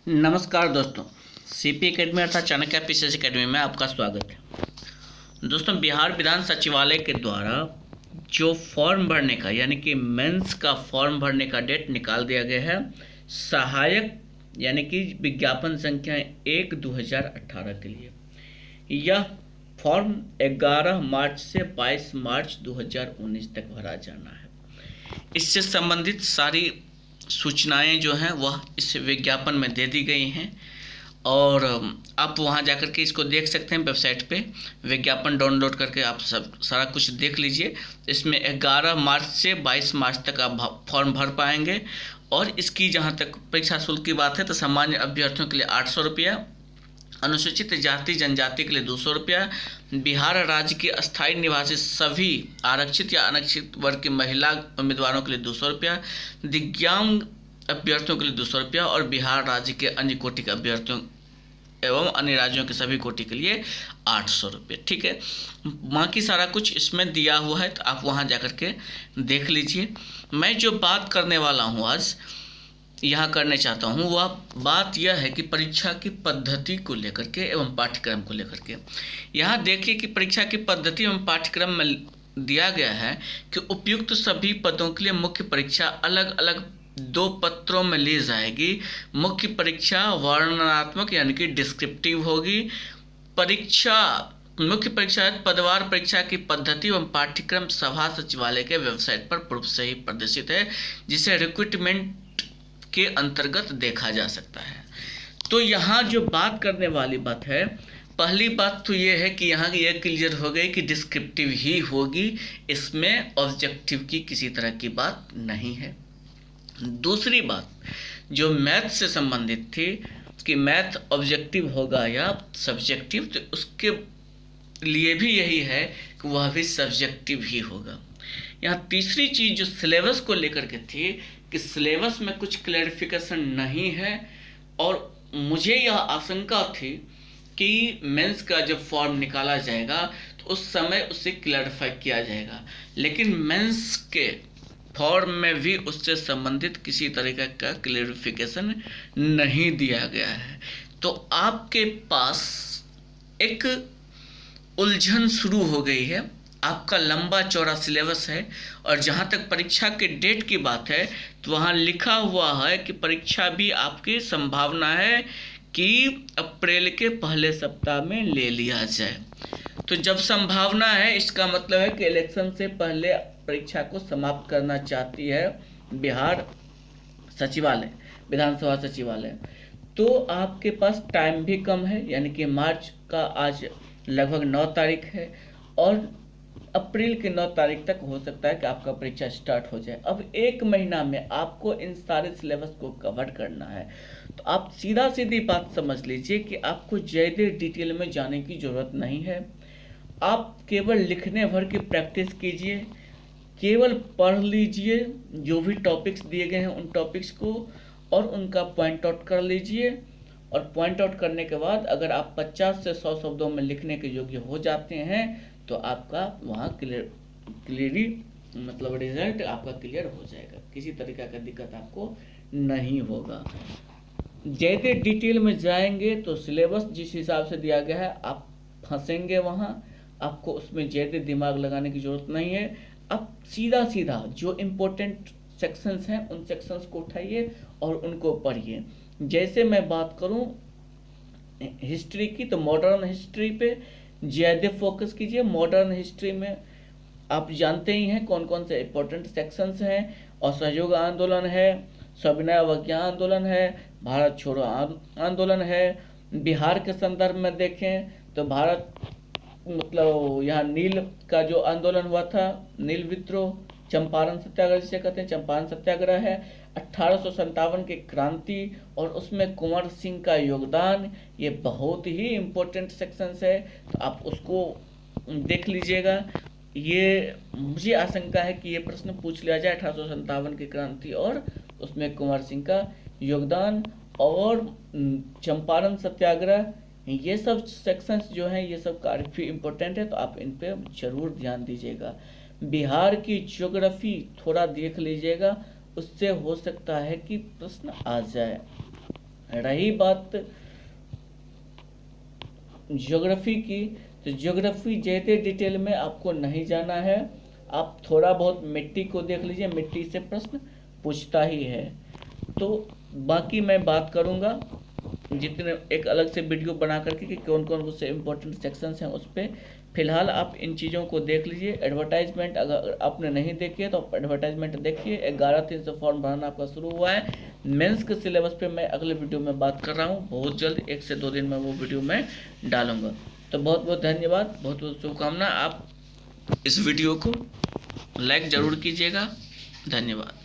नमस्कार दोस्तों, CP academy अर्थात चाणक्य पीसीएस एकेडमी में आपका स्वागत है। दोस्तों, बिहार विधान सचिवालय के द्वारा जो फॉर्म भरने का यानी कि मेंस का फॉर्म भरने का डेट निकाल दिया गया है। सहायक यानी कि विज्ञापन संख्या 1/2018 के लिए यह फॉर्म 11 मार्च से 22 मार्च 2019 तक भरा जाना है। इससे संबंधित सारी सूचनाएं जो हैं वह इस विज्ञापन में दे दी गई हैं और आप वहां जाकर के इसको देख सकते हैं। वेबसाइट पे विज्ञापन डाउनलोड करके आप सब सारा कुछ देख लीजिए। इसमें 11 मार्च से 22 मार्च तक आप फॉर्म भर पाएंगे। और इसकी जहां तक परीक्षा शुल्क की बात है तो सामान्य अभ्यर्थियों के लिए 800 रुपया, अनुसूचित जाति जनजाति के लिए 200 रुपया, बिहार राज्य के अस्थायी निवासी सभी आरक्षित या अनारक्षित वर्ग की महिला उम्मीदवारों के लिए 200 रुपया, दिव्यांग अभ्यर्थियों के लिए 200 रुपया और बिहार राज्य के अन्य कोटि के अभ्यर्थियों एवं अन्य राज्यों के सभी कोटि के लिए 800 रुपये। ठीक है, बाकी सारा कुछ इसमें दिया हुआ है तो आप वहाँ जाकर के देख लीजिए। मैं जो बात करने वाला हूँ आज यहाँ करने चाहता हूँ वह बात यह है कि परीक्षा की पद्धति को लेकर के एवं पाठ्यक्रम को लेकर के। यहाँ देखिए कि परीक्षा की पद्धति एवं पाठ्यक्रम में दिया गया है कि उपयुक्त सभी पदों के लिए मुख्य परीक्षा अलग अलग 2 पत्रों में ली जाएगी। मुख्य परीक्षा वर्णनात्मक यानी कि डिस्क्रिप्टिव होगी। मुख्य परीक्षा पदवार परीक्षा की पद्धति एवं पाठ्यक्रम सभा सचिवालय के वेबसाइट पर पूर्व से ही प्रदर्शित है, जिसे रिक्रूटमेंट के अंतर्गत देखा जा सकता है। तो यहाँ जो बात करने वाली बात है, पहली बात तो ये है कि यहाँ ये क्लियर हो गई कि डिस्क्रिप्टिव ही होगी, इसमें ऑब्जेक्टिव की किसी तरह की बात नहीं है। दूसरी बात जो मैथ से संबंधित थी कि मैथ ऑब्जेक्टिव होगा या सब्जेक्टिव, तो उसके लिए भी यही है कि वह भी सब्जेक्टिव ही होगा। यहाँ तीसरी चीज जो सिलेबस को लेकर के थी कि सिलेबस में कुछ क्लैरिफिकेशन नहीं है और मुझे यह आशंका थी कि मेंस का जब फॉर्म निकाला जाएगा तो उस समय उसे क्लैरिफाई किया जाएगा, लेकिन मेंस के फॉर्म में भी उससे संबंधित किसी तरीके का क्लैरिफिकेशन नहीं दिया गया है। तो आपके पास एक उलझन शुरू हो गई है। आपका लंबा चौड़ा सिलेबस है और जहाँ तक परीक्षा के डेट की बात है तो वहाँ लिखा हुआ है कि परीक्षा भी आपकी संभावना है कि अप्रैल के पहले सप्ताह में ले लिया जाए। तो जब संभावना है इसका मतलब है कि इलेक्शन से पहले परीक्षा को समाप्त करना चाहती है बिहार सचिवालय, विधानसभा सचिवालय। तो आपके पास टाइम भी कम है, यानी कि मार्च का आज लगभग 9 तारीख है और अप्रैल के 9 तारीख तक हो सकता है कि आपका परीक्षा स्टार्ट हो जाए। अब 1 महीना में आपको इन सारे सिलेबस को कवर करना है। तो आप सीधी बात समझ लीजिए कि आपको ज़्यादा डिटेल में जाने की ज़रूरत नहीं है। आप केवल लिखने भर की प्रैक्टिस कीजिए, केवल पढ़ लीजिए जो भी टॉपिक्स दिए गए हैं उन टॉपिक्स को और उनका पॉइंट आउट कर लीजिए। और पॉइंट आउट करने के बाद अगर आप 50 से 100 शब्दों में लिखने के योग्य हो जाते हैं तो आपका वहाँ क्लियरली मतलब रिजल्ट आपका क्लियर हो जाएगा। किसी तरीका का दिक्कत आपको नहीं होगा। ज़्यादा डिटेल में जाएंगे तो सिलेबस जिस हिसाब से दिया गया है आप फंसेंगे वहाँ, आपको उसमें ज़्यादा दिमाग लगाने की ज़रूरत नहीं है। आप सीधा जो इम्पोर्टेंट सेक्शंस हैं उन सेक्शंस को उठाइए और उनको पढ़िए। जैसे मैं बात करूँ हिस्ट्री की तो मॉडर्न हिस्ट्री पे ज़्यादा फोकस कीजिए। मॉडर्न हिस्ट्री में आप जानते ही हैं कौन कौन से इम्पोर्टेंट सेक्शंस हैं। असहयोग आंदोलन है, सविनय अवज्ञा आंदोलन है, भारत छोड़ो आंदोलन है। बिहार के संदर्भ में देखें तो भारत मतलब यहाँ नील का जो आंदोलन हुआ था, नील विद्रोह, चंपारण सत्याग्रह जिसे कहते हैं, चंपारण सत्याग्रह है। 1857 की क्रांति और उसमें कुंवर सिंह का योगदान, ये बहुत ही इम्पोर्टेंट सेक्शंस है, तो आप उसको देख लीजिएगा। ये मुझे आशंका है कि ये प्रश्न पूछ लिया जाए 1857 की क्रांति और उसमें कुंवर सिंह का योगदान और चंपारण सत्याग्रह, ये सब सेक्शंस जो हैं ये सब काफ़ी इम्पोर्टेंट है, तो आप इन पे जरूर ध्यान दीजिएगा। बिहार की ज्योग्राफी थोड़ा देख लीजिएगा, उससे हो सकता है कि प्रश्न आ जाए। रही बात ज्योग्राफी की, तो ज्योग्राफी ज़्यादा डिटेल में आपको नहीं जाना है, आप थोड़ा बहुत मिट्टी को देख लीजिए, मिट्टी से प्रश्न पूछता ही है। तो बाकी मैं बात करूँगा जितने एक अलग से वीडियो बना करके कि कौन कौन से इम्पोर्टेंट सेक्शंस हैं उस पर। फिलहाल आप इन चीज़ों को देख लीजिए। एडवर्टाइजमेंट अगर आपने नहीं देखी है तो आप एडवर्टाइजमेंट देखिए। 11/3 से फॉर्म भरना आपका शुरू हुआ है। मेंस के सिलेबस पे मैं अगले वीडियो में बात कर रहा हूँ, बहुत जल्द 1 से 2 दिन में वो वीडियो मैं डालूंगा। तो बहुत बहुत धन्यवाद, बहुत बहुत शुभकामना। आप इस वीडियो को लाइक ज़रूर कीजिएगा। धन्यवाद।